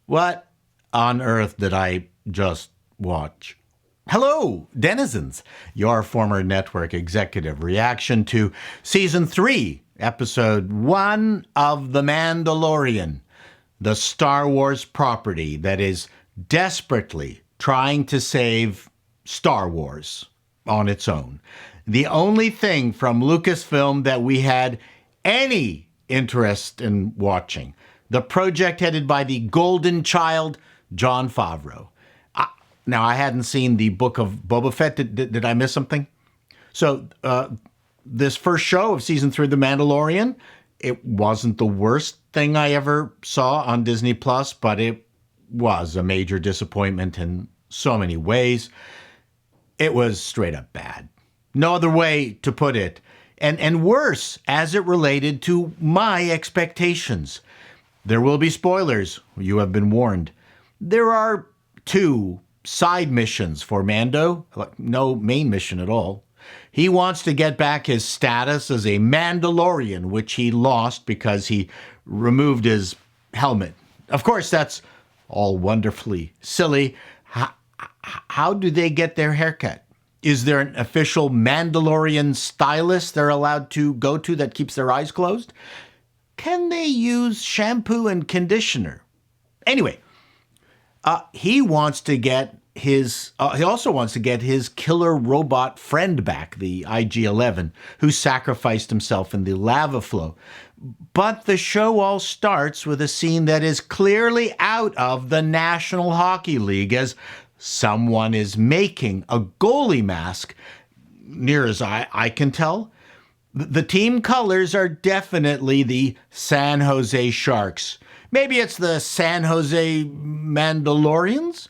What on earth did I just watch? Hello, denizens. Your former network executive reaction to Season 3, Episode 1 of The Mandalorian, the Star Wars property that is desperately trying to save Star Wars on its own. The only thing from Lucasfilm that we had any interest in watching. The project headed by the golden child, Jon Favreau. Now, I hadn't seen the book of Boba Fett. Did I miss something? So this first show of Season 3 of The Mandalorian, it wasn't the worst thing I ever saw on Disney+, but it was a major disappointment in so many ways. It was straight up bad. No other way to put it. And worse as it related to my expectations. There will be spoilers. You have been warned. There are 2 side missions for Mando. No main mission at all. He wants to get back his status as a Mandalorian, which he lost because he removed his helmet. Of course, that's all wonderfully silly. How do they get their haircut? Is there an official Mandalorian stylist they're allowed to go to that keeps their eyes closed? Can they use shampoo and conditioner? Anyway, he wants to get his. He also wants to get his killer robot friend back, the IG-11, who sacrificed himself in the lava flow. But the show all starts with a scene that is clearly out of the National Hockey League, as someone is making a goalie mask. Near as I can tell, the team colors are definitely the San Jose Sharks. Maybe it's the San Jose Mandalorians?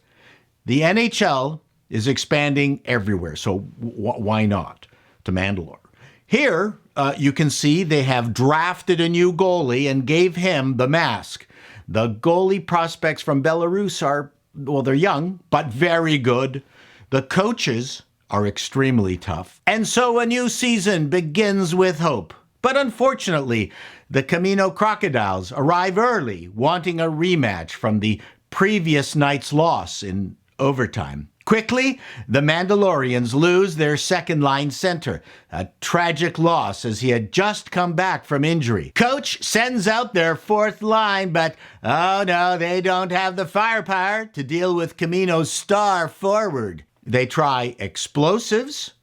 The NHL is expanding everywhere, so why not to Mandalore? Here, you can see they have drafted a new goalie and gave him the mask. The goalie prospects from Belarus are, well, they're young, but very good. The coaches are extremely tough. And so a new season begins with hope. But unfortunately, the Camino Crocodiles arrive early, wanting a rematch from the previous night's loss in overtime. Quickly, the Mandalorians lose their second-line center, a tragic loss as he had just come back from injury. Coach sends out their fourth line, but oh no, they don't have the firepower to deal with Camino's star forward. They try explosives,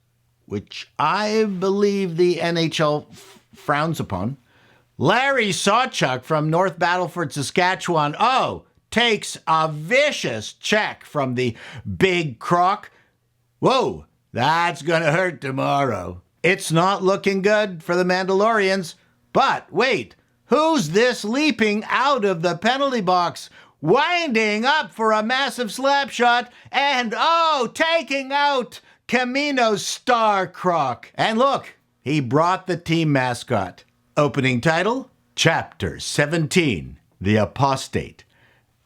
which I believe the NHL frowns upon. Larry Sawchuk from North Battleford, Saskatchewan, takes a vicious check from the big croc. Whoa, that's gonna hurt tomorrow. It's not looking good for the Mandalorians. But wait, who's this leaping out of the penalty box, winding up for a massive slap shot, and taking out Camino's star croc? And look, he brought the team mascot. Opening title, Chapter 17, The Apostate.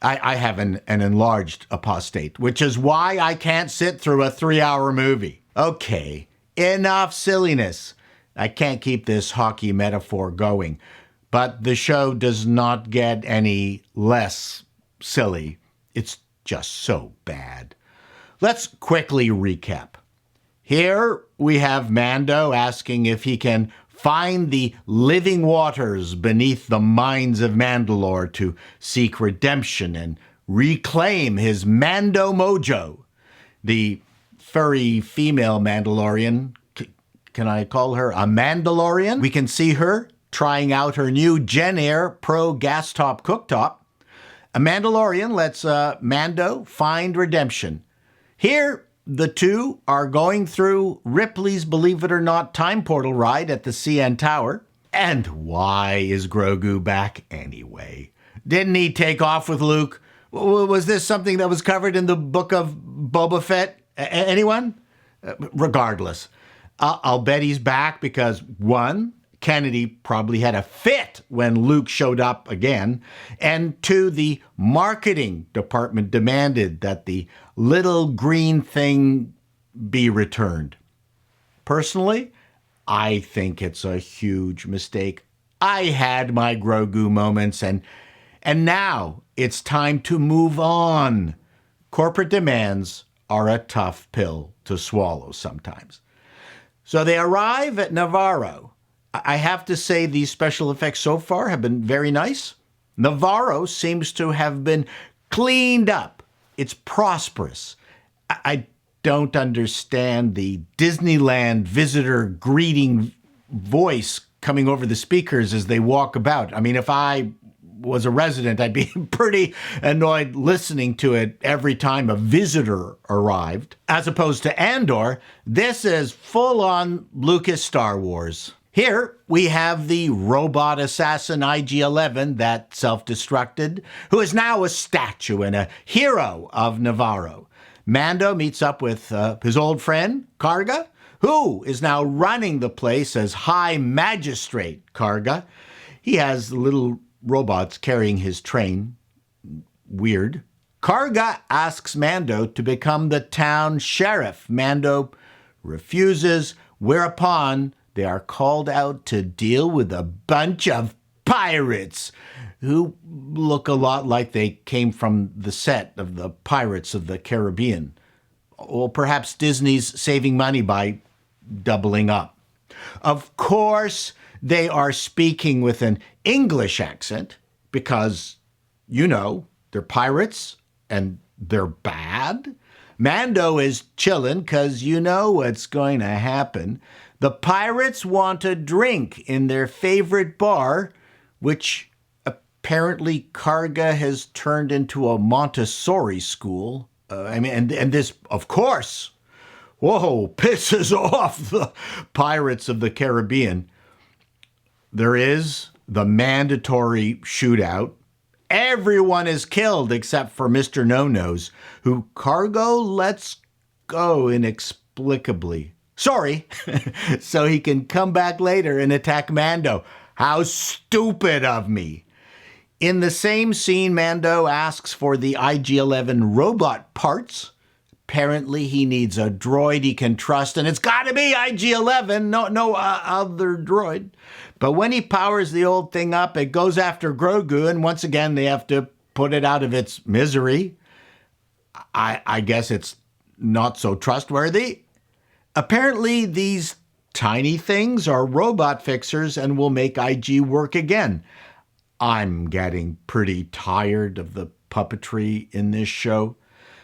I have an enlarged apostate, which is why I can't sit through a 3-hour movie. Okay, enough silliness. I can't keep this hockey metaphor going, but the show does not get any less silly. It's just so bad. Let's quickly recap. Here we have Mando asking if he can find the living waters beneath the mines of Mandalore to seek redemption and reclaim his Mando mojo. The furry female Mandalorian, can I call her a Mandalorian? We can see her trying out her new Gen Air Pro gas top cooktop. A Mandalorian lets Mando find redemption. Here, the two are going through Ripley's Believe It or Not time portal ride at the CN Tower. And why is Grogu back anyway? Didn't he take off with Luke? Was this something that was covered in the book of Boba Fett? Anyone? Regardless, I'll bet he's back because, one, Kennedy probably had a fit when Luke showed up again, and 2, the marketing department demanded that the little green thing be returned. Personally, I think it's a huge mistake. I had my Grogu moments, and now It's time to move on. Corporate demands are a tough pill to swallow sometimes. So they arrive at Navarro. I have to say these special effects so far have been very nice. Navarro seems to have been cleaned up. It's prosperous. I don't understand the Disneyland visitor greeting voice coming over the speakers as they walk about. I mean, if I was a resident, I'd be pretty annoyed listening to it every time a visitor arrived. As opposed to Andor, this is full-on Lucas Star Wars. Here, we have the robot assassin IG-11 that self-destructed, who is now a statue and a hero of Navarro. Mando meets up with his old friend, Karga, who is now running the place as High Magistrate Karga. He has little robots carrying his train. Weird. Karga asks Mando to become the town sheriff. Mando refuses, whereupon they are called out to deal with a bunch of pirates who look a lot like they came from the set of the Pirates of the Caribbean. Or perhaps Disney's saving money by doubling up. Of course, they are speaking with an English accent because, they're pirates and they're bad. Mando is chilling because what's going to happen. The pirates want a drink in their favorite bar, which apparently Karga has turned into a Montessori school. And this, of course, pisses off the Pirates of the Caribbean. There is the mandatory shootout. Everyone is killed except for Mr. No-Nose, who Karga lets go inexplicably. Sorry, so he can come back later and attack Mando. How stupid of me. In the same scene, Mando asks for the IG-11 robot parts. Apparently, he needs a droid he can trust, and it's got to be IG-11, no other droid. But when he powers the old thing up, it goes after Grogu, and once again, they have to put it out of its misery. I guess it's not so trustworthy. Apparently, these tiny things are robot fixers and will make IG work again. I'm getting pretty tired of the puppetry in this show.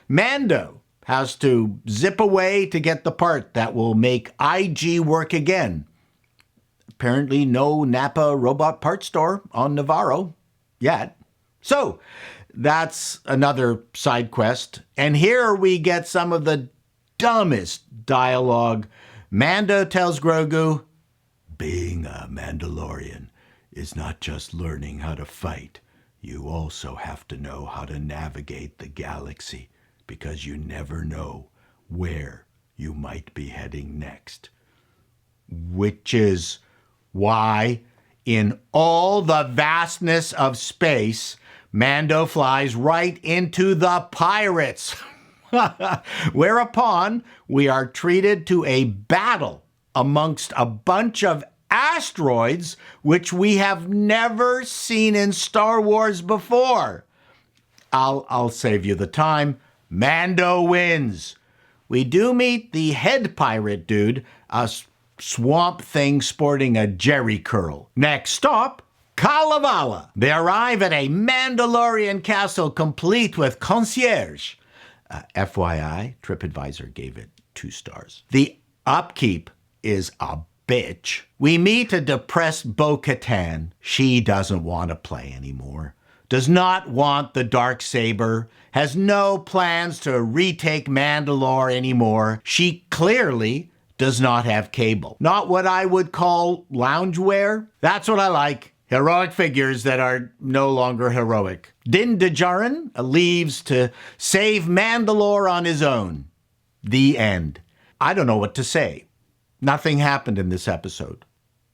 Mando has to zip away to get the part that will make IG work again. Apparently no Napa robot part store on Navarro yet. So that's another side quest. And here we get some of the dumbest dialogue. Mando tells Grogu, being a Mandalorian is not just learning how to fight. You also have to know how to navigate the galaxy, because you never know where you might be heading next. Which is why, in all the vastness of space, Mando flies right into the pirates. Whereupon we are treated to a battle amongst a bunch of asteroids which we have never seen in Star Wars before. I'll save you the time. Mando wins. We do meet the head pirate dude, a swamp thing sporting a jerry curl. Next stop, Kalevala. They arrive at a Mandalorian castle complete with concierge. FYI, TripAdvisor gave it 2 stars. The upkeep is a bitch. We meet a depressed Bo-Katan. She doesn't want to play anymore. Does not want the Darksaber. Has no plans to retake Mandalore anymore. She clearly does not have cable. Not what I would call loungewear. That's what I like. Heroic figures that are no longer heroic. Din Djarin leaves to save Mandalore on his own. The end. I don't know what to say. Nothing happened in this episode.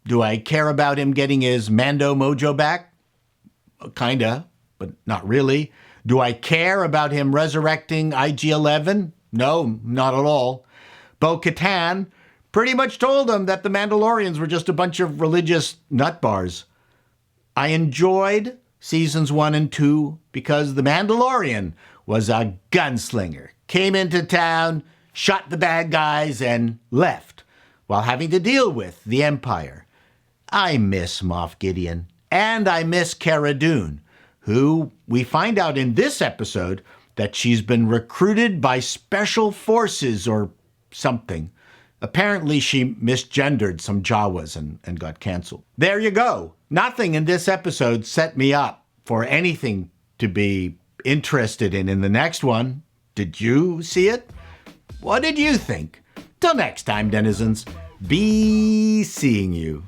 Do I care about him getting his Mando mojo back? Kinda, but not really. Do I care about him resurrecting IG-11? No, not at all. Bo-Katan pretty much told him that the Mandalorians were just a bunch of religious nutbars. I enjoyed seasons 1 and 2 because the Mandalorian was a gunslinger, came into town, shot the bad guys, and left while having to deal with the Empire. I miss Moff Gideon, and I miss Cara Dune, who we find out in this episode that she's been recruited by special forces or something. Apparently she misgendered some Jawas and got canceled. There you go. Nothing in this episode set me up for anything to be interested in the next one. Did you see it? What did you think? Till next time, denizens, be seeing you.